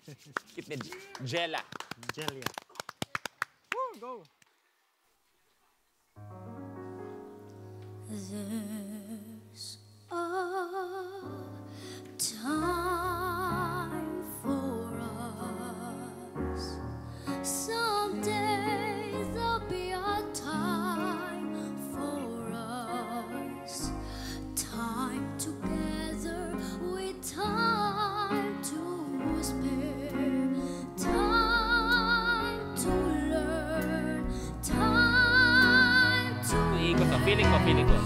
Kit ni Jella. Jelia. Woo, go! There's a time for us. Someday there'll be a time for us. Time together with time to spare. Time to learn. Time to Iikot ko. Feeling ko, feeling ko.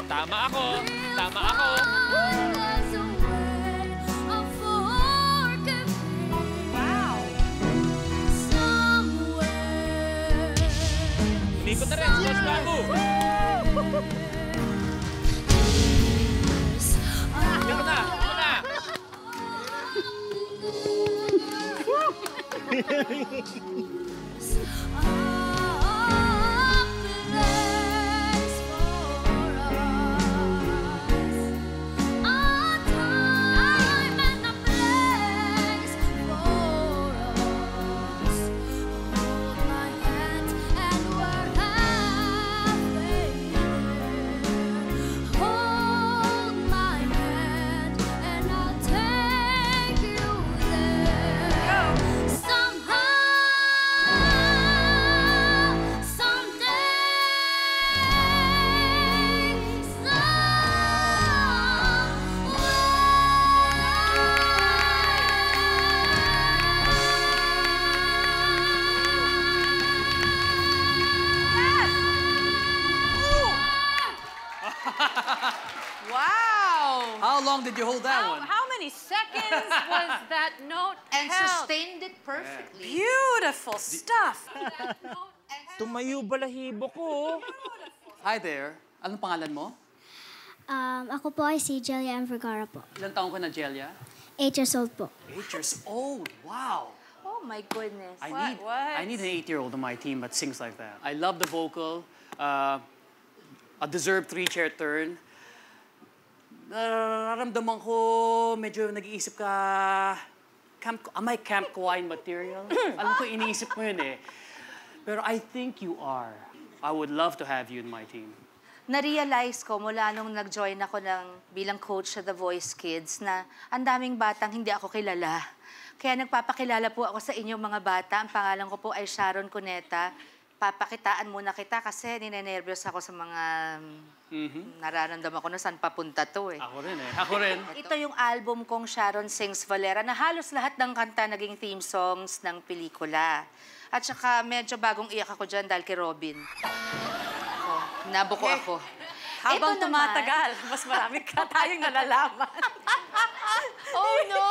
Tama ako! Tama ako! Wow! Hindi ko na rin, Coach Babu! Ito na! Ito na! Wow! How long did you hold that one? How many seconds was that note And held? sustained it perfectly. Beautiful stuff! Tumayo balahibo ko. Hi there. Anong pangalan mo? Ako po ay si Jelia M. Vergara po. Ilang taong ka na, Jelia? 8 years old po. 8 years old. Wow. Oh my goodness. I need an 8-year-old on my team that sings like that. I love the vocal. A deserved 3-chair turn. Nararamdaman ko, medyo nag-iisip ka, am I Camp Kawain material? Alam ko, iniisip mo yun eh. Pero I think you are. I would love to have you in my team. Na-realize ko mula nung nag-join ako bilang coach sa The Voice Kids na ang daming batang hindi ako kilala. Kaya nagpapakilala po ako sa inyong mga bata. Ang pangalan ko po ay Sharon Cuneta. Papakitaan muna kita kasi ninenervyos ako sa mga nararamdaman ko na saan papunta to eh. Ako rin eh. Ako rin. Ito yung album kong Sharon Sings Valera na halos lahat ng kanta naging theme songs ng pelikula. At saka medyo bagong iyak ako dyan dahil kay Robin. Nabuko ako. Habang Ito tumatagal, mas marami ka tayong nalalaman. Oh no!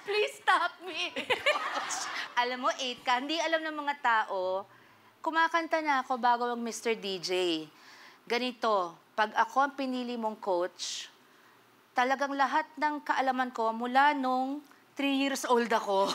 Please stop me! Alam mo, 8 ka, hindi alam ng mga tao, kumakanta na ako bago mag Mr. DJ. Ganito, pag ako ang pinili mong coach, talagang lahat ng kaalaman ko mula nung 3 years old ako.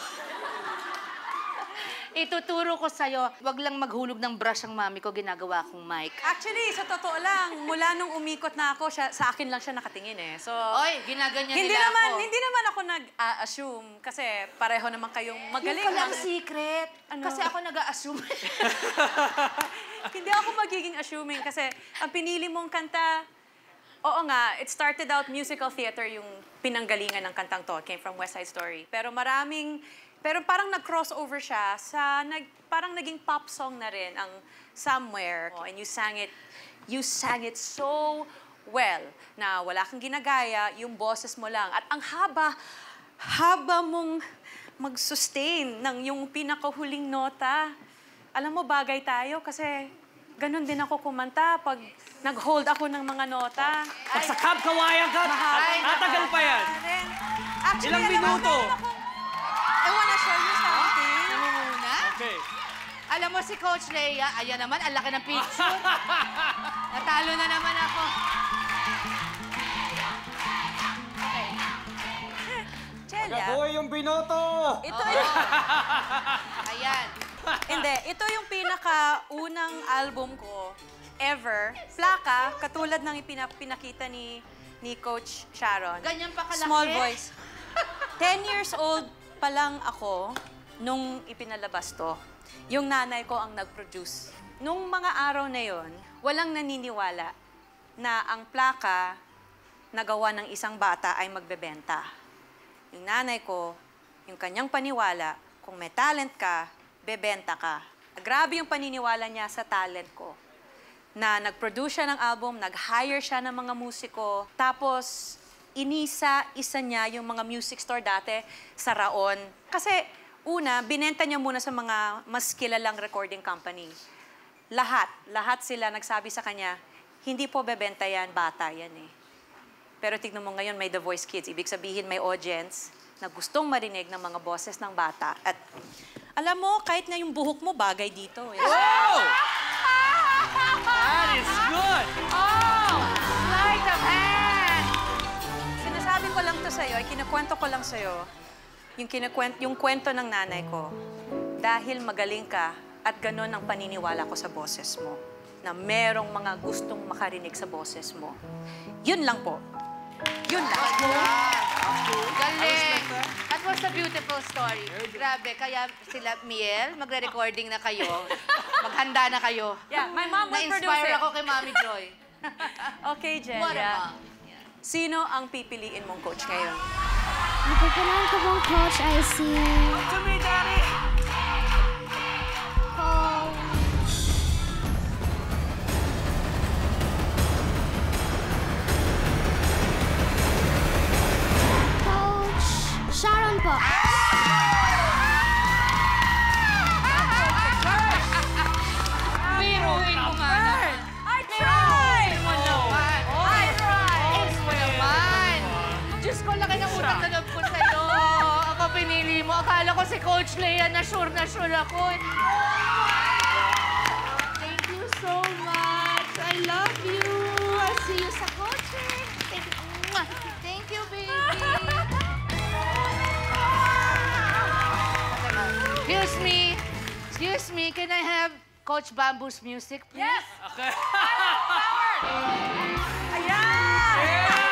Ituturo ko sa'yo, wag lang maghulog ng brush ang mami ko, ginagawa kong mic. Actually, sa totoo lang, mula nung umikot na ako, sa akin lang siya nakatingin eh. So, Oy, ginaganyan nila ako. Hindi naman ako nag-assume kasi pareho naman kayong magaling. Yung palang secret. Ano? Kasi ako nag-a-assume. Hindi ako magiging assuming kasi ang pinili mong kanta, oo nga, it started out musical theater yung pinanggalingan ng kantang to. It came from West Side Story. Pero parang nag-crossover siya sa, parang naging pop song na rin ang Somewhere. And you sang it so well na wala kang ginagaya, yung boses mo lang. At ang haba mong mag-sustain ng yung pinakahuling nota. Alam mo, bagay tayo kasi ganun din ako kumanta pag nag-hold ako ng mga nota. Pag sa Camp Kawayan ka, tatagal pa yan. Actually, Ilang minuto? I wanna show you something. Muna. Okay. Alam mo si Coach Leia, ayan naman, ang laki ng picture. Natalo na naman ako. Celia, Kabuhay yung binoto! ito yung... Ayan. Hindi, ito yung pinakaunang album ko ever. Plaka, katulad ng pinakita ni Coach Sharon. Ganyan pa kalaki? Small Voice. 10 years old pa lang ako nung ipinalabas to. Yung nanay ko ang nag-produce. Nung mga araw na yon, walang naniniwala na ang plaka na gawa ng isang bata ay magbebenta. Yung nanay ko, yung kanyang paniwala, kung may talent ka, bebenta ka. Grabe yung paniniwala niya sa talent ko. Na nag-produce siya ng album, nag-hire siya ng mga musiko, tapos isa niya yung mga music store dati sa Raon. Kasi una, binenta niya muna sa mga mas kilalang recording company. Lahat sila nagsabi sa kanya, hindi po bebenta yan, bata yan eh. Pero tignan mo ngayon, may The Voice Kids. Ibig sabihin, may audience na gustong marinig ng mga boses ng bata. At alam mo, kahit nga yung buhok mo, bagay dito. Wow! That is good! Oh! Sleight of hand! Sinasabi ko lang to sa'yo, ay kinakwento ko lang sa'yo, yung kwento ng nanay ko. Dahil magaling ka at ganon ang paniniwala ko sa boses mo, na merong mga gustong makarinig sa boses mo. Yun lang po. Yun lang. Galing! That was a beautiful story. Grabe, kaya sila, Miel, magre-recording na kayo. Maghanda na kayo. Yeah, my mom will produce Na-inspire it. ako kay Mami Joy. Okay, Jen. What a Yeah. mom. Sino ang pipiliin mong coach ngayon? Napupunan ko bang coach ay si... To me, Daddy! Coach Sharon po. Biruin mo nga naman. I tried! I tried! Mo naman. Diyos ko, laki ng utang na loob ko sa'yo. Ako pinili mo. Akala ko si Coach Lea na sure ako. Thank you so much. I love you. I'll see you sa coaching. Thank you. Mwah. Thank you, baby. Excuse me, can I have Coach Bamboo's music, please? Yes! Okay. Ayan!